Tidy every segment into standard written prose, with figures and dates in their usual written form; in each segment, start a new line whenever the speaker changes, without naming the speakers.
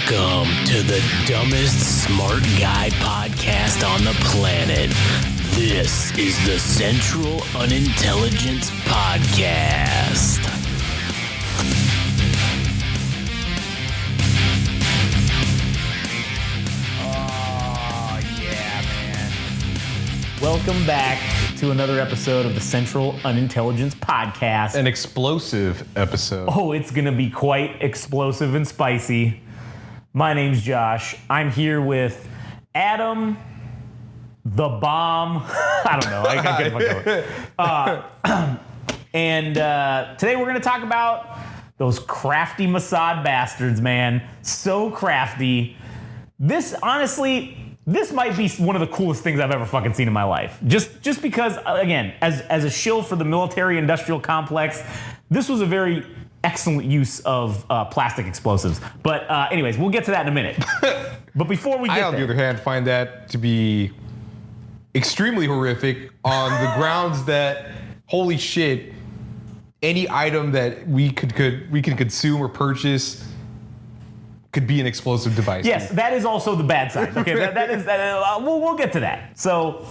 Welcome to the dumbest smart guy podcast on the planet. This is the Central Unintelligence Podcast.
Oh, yeah, man. Welcome back to another episode of the Central Unintelligence Podcast.
An explosive episode.
Oh, it's going to be quite explosive and spicy. My name's Josh. I'm here with Adam, the bomb. I don't know. I couldn't fucking And today we're going to talk about those crafty Mossad bastards, man. So crafty. This, honestly, this might be one of the coolest things I've ever fucking seen in my life. Just because, again, as a shill for the military-industrial complex, this was a very excellent use of plastic explosives. But anyways, we'll get to that in a minute. But before we get
I, on the other hand, find that to be extremely horrific on the grounds that, holy shit, any item that we can consume or purchase could be an explosive device.
Yes, that is also the bad side. Okay, we'll get to that. So,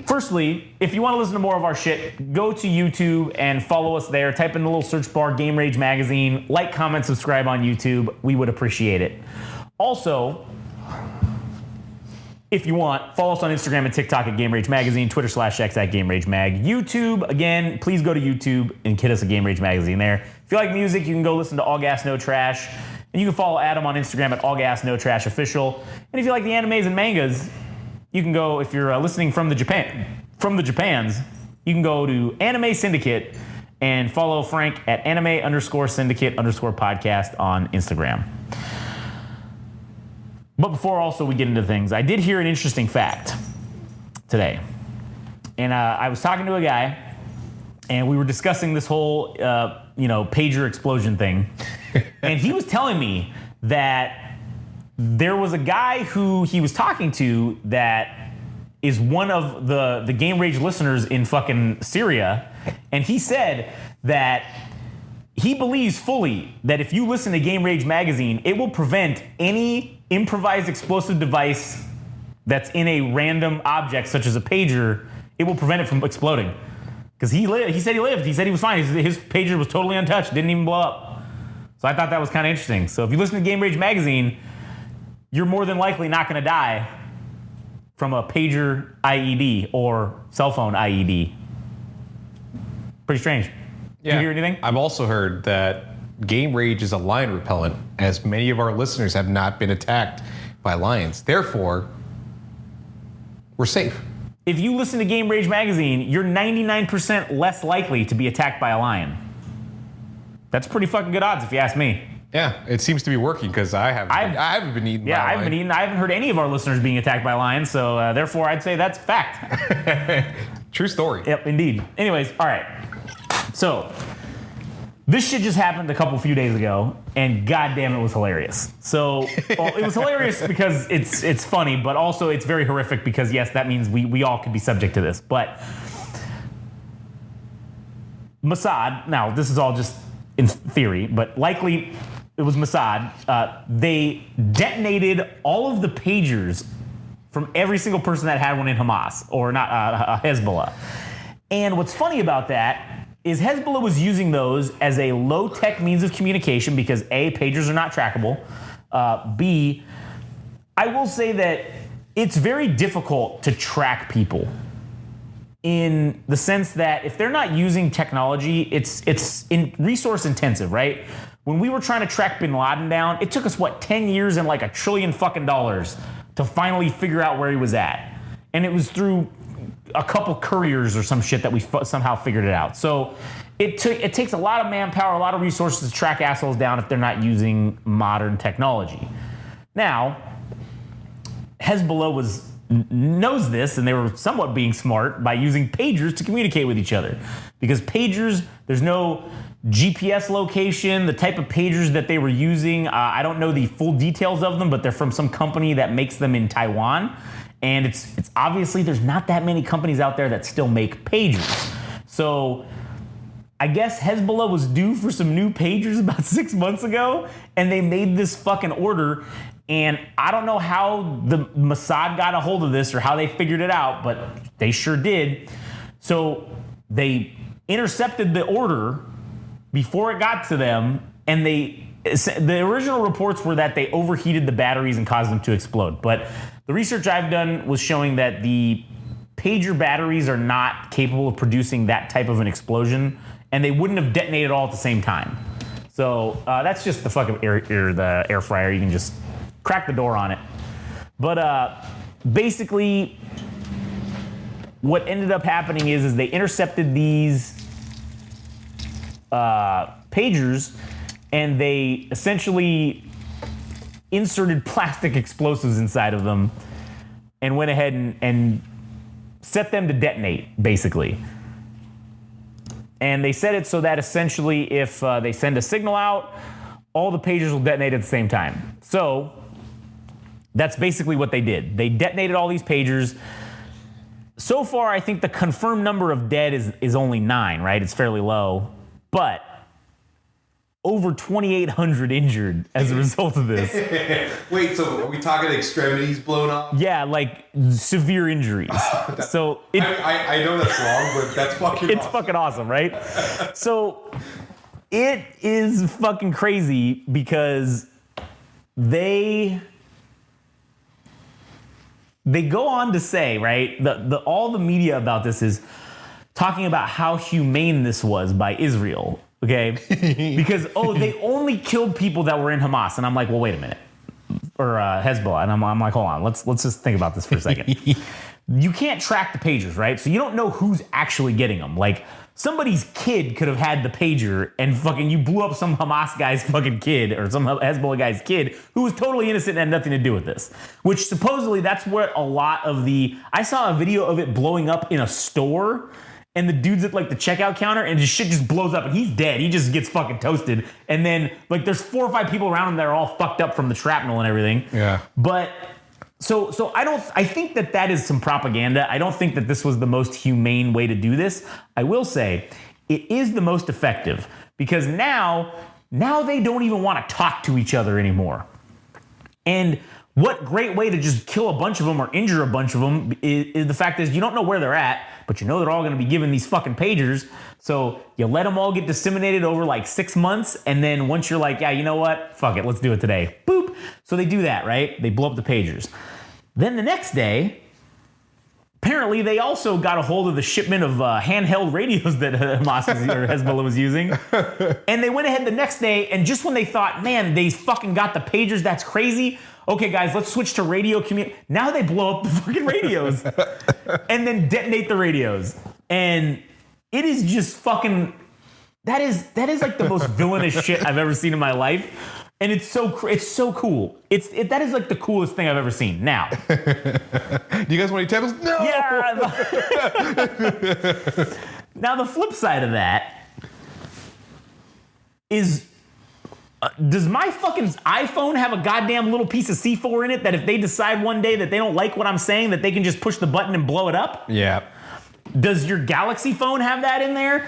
firstly, if you want to listen to more of our shit, go to YouTube and follow us there. Type in the little search bar, Game Rage Magazine. Like, comment, subscribe on YouTube. We would appreciate it. Also, if you want, follow us on Instagram and TikTok at Game Rage Magazine, Twitter/X at Game Rage Mag. YouTube, again, please go to YouTube and hit us at Game Rage Magazine there. If you like music, you can go listen to All Gas No Trash. And you can follow Adam on Instagram at All Gas No Trash Official. And if you like the animes and mangas, you can go, if you're listening from the Japans, you can go to Anime Syndicate and follow Frank at anime_syndicate_podcast on Instagram. But before also we get into things, I did hear an interesting fact today. And I was talking to a guy, and we were discussing this whole, pager explosion thing. And he was telling me that there was a guy who he was talking to that is one of the Game Rage listeners in fucking Syria. And he said that he believes fully that if you listen to Game Rage Magazine, it will prevent any improvised explosive device that's in a random object, such as a pager. It will prevent it from exploding. Because he said he lived. He said he was fine. His pager was totally untouched, didn't even blow up. So I thought that was kind of interesting. So if you listen to Game Rage Magazine, you're more than likely not going to die from a pager IED or cell phone IED. Pretty strange. Did you hear anything?
I've also heard that Game Rage is a lion repellent, as many of our listeners have not been attacked by lions. Therefore, we're safe.
If you listen to Game Rage Magazine, you're 99% less likely to be attacked by a lion. That's pretty fucking good odds, if you ask me.
Yeah, it seems to be working because I haven't been eaten by a lion.
Yeah, I haven't been eaten. I haven't heard any of our listeners being attacked by lions, so therefore I'd say that's fact.
True story.
Yep, indeed. Anyways, all right. So, this shit just happened a few days ago, and goddamn, it was hilarious. So, it was hilarious because it's funny, but also it's very horrific because, yes, that means we all could be subject to this. But Mossad, now this is all just in theory, but likely it was Mossad. They detonated all of the pagers from every single person that had one in Hamas, or not Hezbollah. And what's funny about that is Hezbollah was using those as a low-tech means of communication because A, pagers are not trackable. B, I will say that it's very difficult to track people in the sense that if they're not using technology, it's resource intensive, right? When we were trying to track bin Laden down, it took us, 10 years and like $1 trillion fucking dollars to finally figure out where he was at. And it was through a couple couriers or some shit that we somehow figured it out. So it takes a lot of manpower, a lot of resources to track assholes down if they're not using modern technology. Now, Hezbollah knows this, and they were somewhat being smart by using pagers to communicate with each other. Because pagers, there's no GPS location, the type of pagers that they were using. I don't know the full details of them, but they're from some company that makes them in Taiwan. And it's obviously there's not that many companies out there that still make pagers. So I guess Hezbollah was due for some new pagers about 6 months ago, and they made this fucking order. And I don't know how the Mossad got a hold of this or how they figured it out, but they sure did. So they intercepted the order before it got to them, and the original reports were that they overheated the batteries and caused them to explode. But the research I've done was showing that the pager batteries are not capable of producing that type of an explosion, and they wouldn't have detonated all at the same time. So that's just the fucking the air fryer. You can just crack the door on it. But basically, what ended up happening is they intercepted these pagers, and they essentially inserted plastic explosives inside of them and went ahead and set them to detonate, basically. And they set it so that essentially if they send a signal out, all the pagers will detonate at the same time. So that's basically what they did. They detonated all these pagers. So far, I think the confirmed number of dead is only 9, right? It's fairly low. But over 2,800 injured as a result of this.
Wait, so are we talking extremities blown up?
Yeah, like severe injuries. So
I know that's wrong, but that's fucking
it's fucking awesome, right? So it is fucking crazy because they go on to say, right? All the media about this is talking about how humane this was by Israel. Okay, because they only killed people that were in Hamas, and I'm like, well, wait a minute, or Hezbollah, and I'm like, hold on, let's just think about this for a second. You can't track the pagers, right? So you don't know who's actually getting them. Like somebody's kid could have had the pager, and fucking you blew up some Hamas guy's fucking kid or some Hezbollah guy's kid who was totally innocent and had nothing to do with this. Which supposedly that's what a lot of I saw a video of it blowing up in a store. And the dude's at like the checkout counter and just shit just blows up and he's dead. He just gets fucking toasted. And then like there's 4 or 5 people around him that are all fucked up from the shrapnel and everything.
Yeah.
But so I think that is some propaganda. I don't think that this was the most humane way to do this. I will say it is the most effective because now they don't even want to talk to each other anymore. And what great way to just kill a bunch of them or injure a bunch of them is the fact is you don't know where they're at, but you know they're all going to be given these fucking pagers. So you let them all get disseminated over like 6 months. And then once you're like, yeah, you know what? Fuck it. Let's do it today. Boop. So they do that, right? They blow up the pagers. Then the next day, apparently they also got a hold of the shipment of handheld radios that Hamas or Hezbollah was using. And they went ahead the next day. And just when they thought, man, they fucking got the pagers, that's crazy. Okay, guys, let's switch to radio Now they blow up the fucking radios and then detonate the radios. And it is just fucking, that is like the most villainous shit I've ever seen in my life. And it's so cool. That is like the coolest thing I've ever seen. Now.
Do you guys want any tables? No!
Yeah. Now the flip side of that is, does my fucking iPhone have a goddamn little piece of C4 in it that if they decide one day that they don't like what I'm saying, that they can just push the button and blow it up?
Yeah.
Does your Galaxy phone have that in there?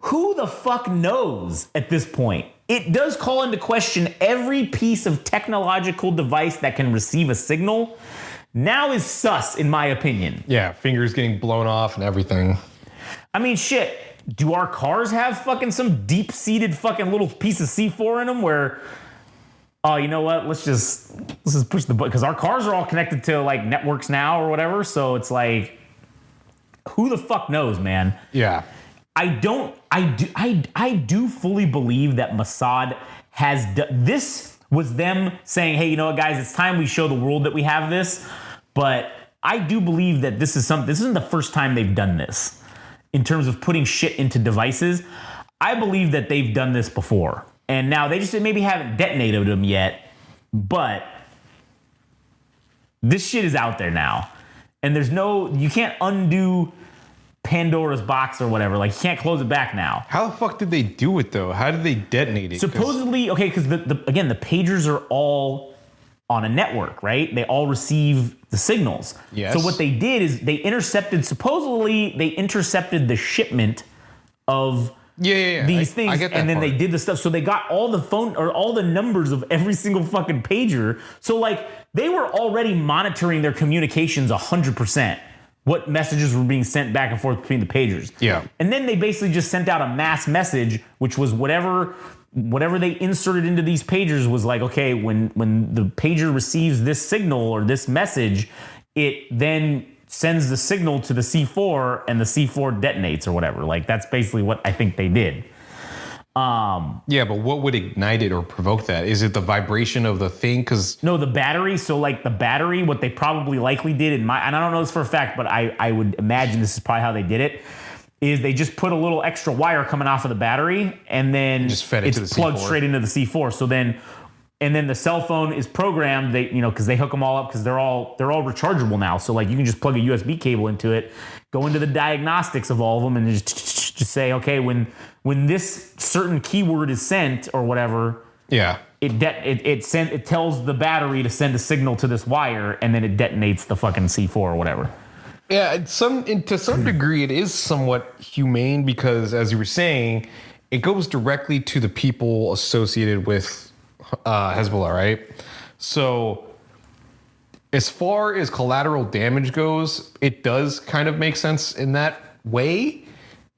Who the fuck knows at this point? It does call into question every piece of technological device that can receive a signal. Now is sus, in my opinion.
Yeah, fingers getting blown off and everything.
I mean, shit. Do our cars have fucking some deep-seated fucking little piece of C4 in them where, oh, you know what? Let's just push the button because our cars are all connected to like networks now or whatever. So it's like, who the fuck knows, man?
Yeah.
I do fully believe that Mossad has this was them saying, hey, you know what, guys? It's time we show the world that we have this. But I do believe that this isn't the first time they've done this. In terms of putting shit into devices, I believe that they've done this before. And now they just maybe haven't detonated them yet, but this shit is out there now. And you can't undo Pandora's box or whatever. Like, you can't close it back now.
How the fuck did they do it, though? How did they detonate it?
Supposedly, okay, because again, the pagers are all on a network, right? They all receive the signals.
Yes.
So what they did is supposedly they intercepted the shipment of these things,
I get that
and then
part.
they did the stuff. So they got all the phone or all the numbers of every single fucking pager. So like they were already monitoring their communications 100%. What messages were being sent back and forth between the pagers.
Yeah.
And then they basically just sent out a mass message, which was whatever they inserted into these pagers was like, okay, when the pager receives this signal or this message, it then sends the signal to the C4 and the C4 detonates or whatever. Like that's basically what I think they did.
Yeah, but what would ignite it or provoke that? Is it the vibration of the thing? Because
No, the battery. So like the battery, what they probably likely did and I don't know this for a fact, but I would imagine this is probably how they did it, is they just put a little extra wire coming off of the battery and then
just fed it to the
plugged
C4.
straight into the C4. So then the cell phone is programmed, they, because they hook them all up because they're all rechargeable now. So like you can just plug a USB cable into it, go into the diagnostics of all of them and just say, okay, when this certain keyword is sent or whatever, it tells the battery to send a signal to this wire and then it detonates the fucking C4 or whatever.
Yeah, to some degree, it is somewhat humane because, as you were saying, it goes directly to the people associated with Hezbollah, right? So, as far as collateral damage goes, it does kind of make sense in that way,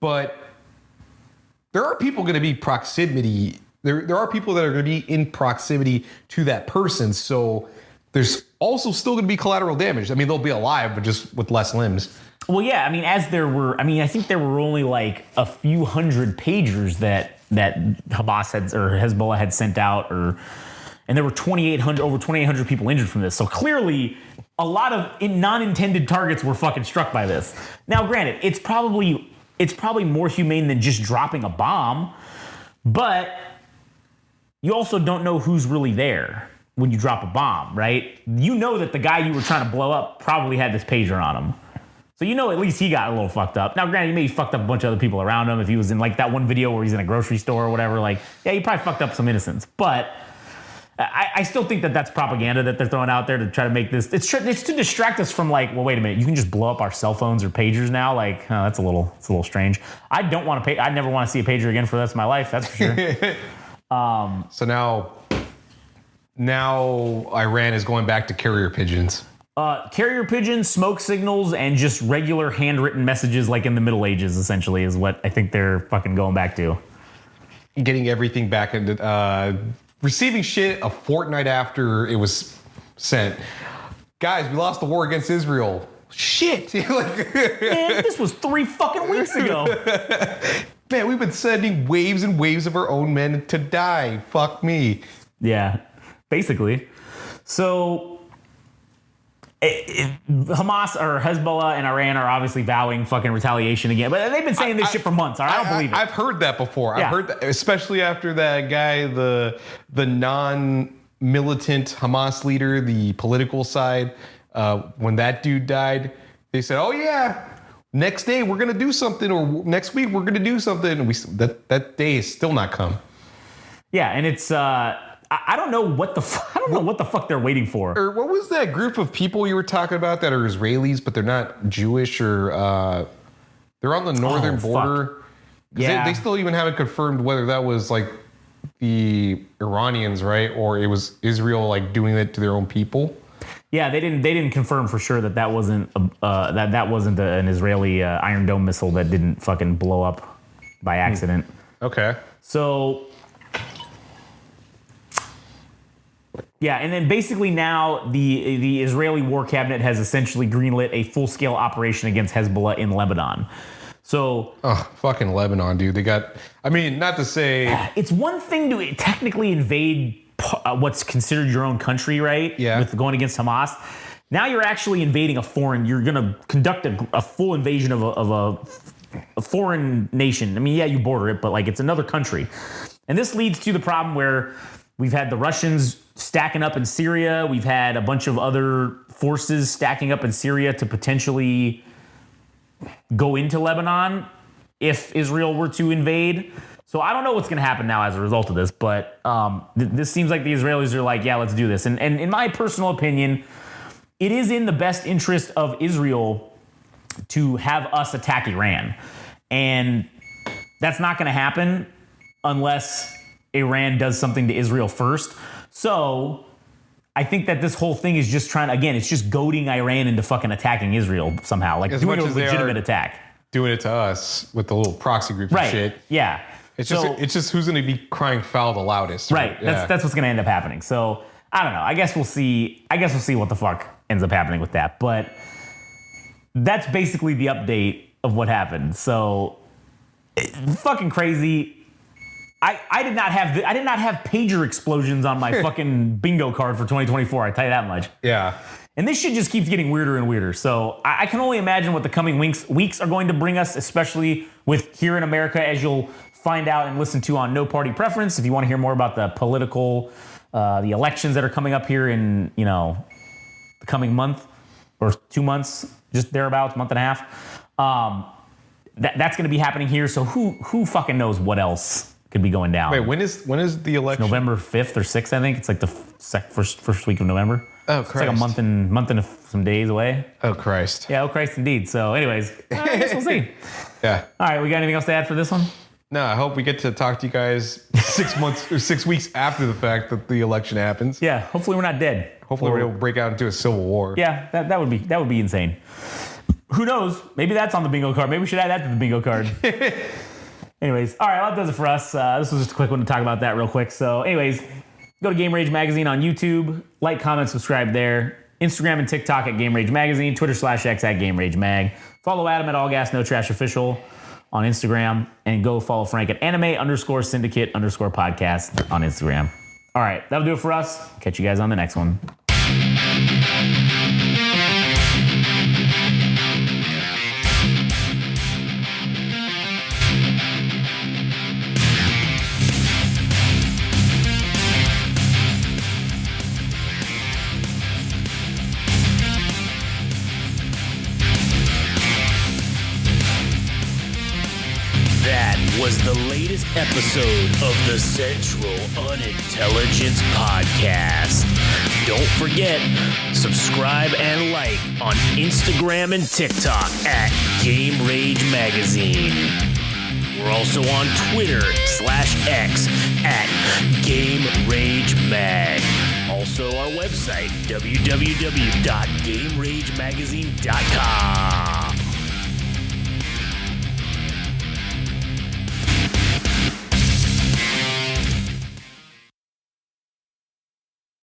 but there are people going to be proximity. There are people that are going to be in proximity to that person, so there's also still going to be collateral damage. I mean, they'll be alive, but just with less limbs.
Well, yeah, I think there were only like a few hundred pagers that Hamas had or Hezbollah had sent out, and there were over 2,800 people injured from this. So clearly, a lot of non-intended targets were fucking struck by this. Now, granted, it's probably more humane than just dropping a bomb, but you also don't know who's really there when you drop a bomb, right? You know that the guy you were trying to blow up probably had this pager on him. So at least he got a little fucked up. Now, granted, he maybe fucked up a bunch of other people around him. If he was in like that one video where he's in a grocery store or whatever, like, yeah, he probably fucked up some innocents. But I still think that that's propaganda that they're throwing out there to try to make this. It's to distract us from like, well, wait a minute, you can just blow up our cell phones or pagers now. Like, that's a little strange. I don't want to I never want to see a pager again for the rest of my life. That's for sure.
So now Iran is going back to carrier pigeons.
Carrier pigeons, smoke signals, and just regular handwritten messages like in the Middle Ages, essentially, is what I think they're fucking going back to.
Getting everything back into receiving shit a fortnight after it was sent. Guys, we lost the war against Israel. Shit.
Man, this was 3 fucking weeks ago.
Man, we've been sending waves and waves of our own men to die. Fuck me.
Yeah, basically. So Hamas or Hezbollah and Iran are obviously vowing fucking retaliation again, but they've been saying this shit for months. I don't believe it.
I've heard that before.
Yeah.
I've heard that, especially after that guy, the non-militant Hamas leader, the political side, when that dude died, they said, "Oh yeah, next day we're gonna do something, or next week we're gonna do something." And that day is still not come.
Yeah, and it's I don't know what the fuck they're waiting for.
Or what was that group of people you were talking about that are Israelis, but they're not Jewish, or they're on the northern border?
Yeah.
They still even haven't confirmed whether that was like the Iranians, right? Or it was Israel like doing it to their own people.
Yeah, they didn't confirm for sure that wasn't that wasn't an Israeli Iron Dome missile that didn't fucking blow up by accident.
Okay.
So yeah, and then basically now the Israeli War Cabinet has essentially greenlit a full-scale operation against Hezbollah in Lebanon. So,
fucking Lebanon, dude. They got, I mean, not to say
it's one thing to technically invade what's considered your own country, right?
Yeah.
With going against Hamas. Now you're actually invading you're going to conduct a full invasion of a foreign nation. I mean, yeah, you border it, but like it's another country. And this leads to the problem where we've had the Russians stacking up in Syria. We've had a bunch of other forces stacking up in Syria to potentially go into Lebanon if Israel were to invade. So I don't know what's going to happen now as a result of this, but this seems like the Israelis are like, yeah, let's do this. And in my personal opinion, it is in the best interest of Israel to have us attack Iran. And That's not going to happen unless Iran does something to Israel first. So I think that this whole thing is just trying to, again, it's just goading Iran into fucking attacking Israel somehow. Like doing a legitimate attack.
Doing it to us with the little proxy groups and shit.
Yeah.
It's just who's going to be crying foul the loudest.
Right.
Yeah.
That's what's going to end up happening. So I don't know. I guess we'll see what the fuck ends up happening with that. But that's basically the update of what happened. So fucking crazy. I did not have pager explosions on my fucking bingo card for 2024. I tell you that much.
Yeah.
And this shit just keeps getting weirder and weirder. So I can only imagine what the coming weeks are going to bring us, especially with here in America, as you'll find out and listen to on No Party Preference. If you want to hear more about the political, the elections that are coming up here in, the coming month or 2 months, just thereabouts, month and a half. That's going to be happening here. So who fucking knows what else could be going down?
Wait, when is the election?
It's November 5th or 6th, I think. It's like the first week of November.
Oh, Christ.
It's like a month and some days away.
Oh, Christ.
Yeah, oh, Christ, indeed. So, anyways, I guess we'll see.
Yeah.
All right, we got anything else to add for this one?
No, I hope we get to talk to you guys 6 months or 6 weeks after the fact that the election happens.
Yeah, hopefully we're not dead.
Hopefully we'll break out into a civil war.
Yeah, that would be insane. Who knows? Maybe that's on the bingo card. Maybe we should add that to the bingo card. Anyways, all right, well, that does it for us. This was just a quick one to talk about that real quick. So, anyways, go to Game Rage Magazine on YouTube. Like, comment, subscribe there. Instagram and TikTok at Game Rage Magazine. Twitter/X at Game Rage Mag. Follow Adam at All Gas No Trash Official on Instagram. And go follow Frank at anime_syndicate_podcast on Instagram. All right, that'll do it for us. Catch you guys on the next one.
That was the latest episode of the Central Unintelligence Podcast. Don't forget, subscribe and like on Instagram and TikTok at Game Rage Magazine. We're also on Twitter/X at Game Rage Mag. Also our website, www.GameRageMagazine.com.